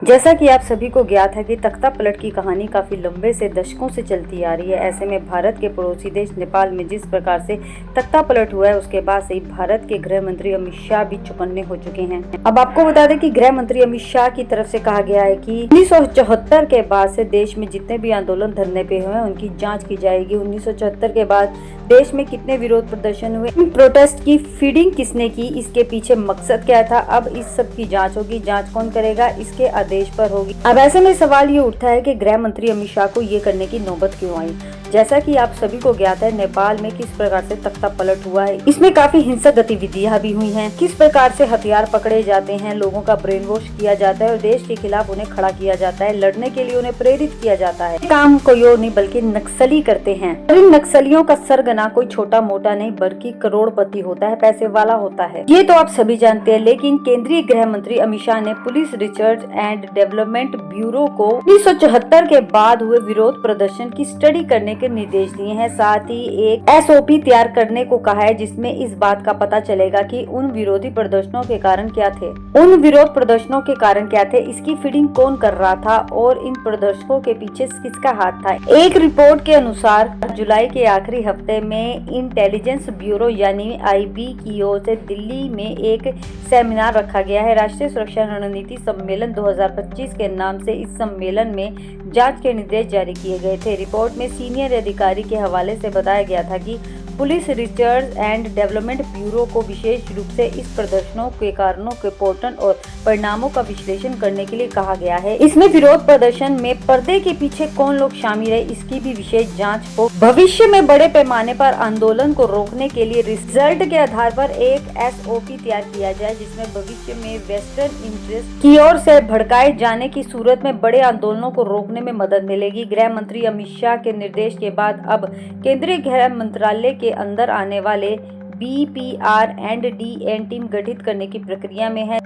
जैसा कि आप सभी को ज्ञात है कि तख्ता पलट की कहानी काफी लंबे से दशकों से चलती आ रही है। ऐसे में भारत के पड़ोसी देश नेपाल में जिस प्रकार से तख्ता पलट हुआ है, उसके बाद से ही भारत के गृह मंत्री अमित शाह भी चौकन्ने हो चुके हैं। अब आपको बता दें कि गृह मंत्री अमित शाह की तरफ से कहा गया है कि 1974 के बाद से देश में जितने भी आंदोलन धरने पे हुए हैं उनकी जाँच की जाएगी। 1974 के बाद देश में कितने विरोध प्रदर्शन हुए, इन प्रोटेस्ट की फीडिंग किसने की, इसके पीछे मकसद क्या था, अब इस सब की जांच होगी। जांच कौन करेगा, इसके आदेश पर होगी। अब ऐसे में सवाल ये उठता है कि गृह मंत्री अमित शाह को ये करने की नौबत क्यों आई। जैसा कि आप सभी को ज्ञात है, नेपाल में किस प्रकार से तख्ता पलट हुआ है, इसमें काफी हिंसक गतिविधियां भी हुई हैं। किस प्रकार से हथियार पकड़े जाते हैं, लोगों का ब्रेन वॉश किया जाता है और देश के खिलाफ उन्हें खड़ा किया जाता है, लड़ने के लिए उन्हें प्रेरित किया जाता है। काम कोई और नहीं बल्कि नक्सली करते हैं। और इन नक्सलियों का सरगना कोई छोटा मोटा नहीं बल्कि करोड़पति होता है, पैसे वाला होता है। ये तो आप सभी जानते हैं। लेकिन केंद्रीय गृह मंत्री अमित शाह ने police research and development bureau को 1974 के बाद हुए विरोध प्रदर्शन की स्टडी करने के निर्देश दिए हैं। साथ ही एक SOP तैयार करने को कहा है, जिसमें इस बात का पता चलेगा कि उन विरोधी प्रदर्शनों के कारण क्या थे, इसकी फीडिंग कौन कर रहा था और इन प्रदर्शकों के पीछे किसका हाथ था। एक रिपोर्ट के अनुसार जुलाई के आखिरी हफ्ते में इंटेलिजेंस ब्यूरो यानी IB की ओर से दिल्ली में एक सेमिनार रखा गया है। राष्ट्रीय सुरक्षा रणनीति सम्मेलन 2025 के नाम से इस सम्मेलन में जांच के निर्देश जारी किए गए थे। रिपोर्ट में सीनियर अधिकारी के हवाले से बताया गया था कि police research and development bureau को विशेष रूप से इस प्रदर्शनों के कारणों के पैटर्न और परिणामों का विश्लेषण करने के लिए कहा गया है। इसमें विरोध प्रदर्शन में पर्दे के पीछे कौन लोग शामिल है, इसकी भी विशेष जांच हो। भविष्य में बड़े पैमाने पर आंदोलन को रोकने के लिए रिजल्ट के आधार पर एक SOP तैयार किया जाए, जिसमें भविष्य में वेस्टर्न इंटरेस्ट की ओर से भड़काए जाने की सूरत में बड़े आंदोलनों को रोकने में मदद मिलेगी। गृह मंत्री अमित शाह के निर्देश के बाद अब केंद्रीय गृह मंत्रालय के अंदर आने वाले BPR&DN टीम गठित करने की प्रक्रिया में है।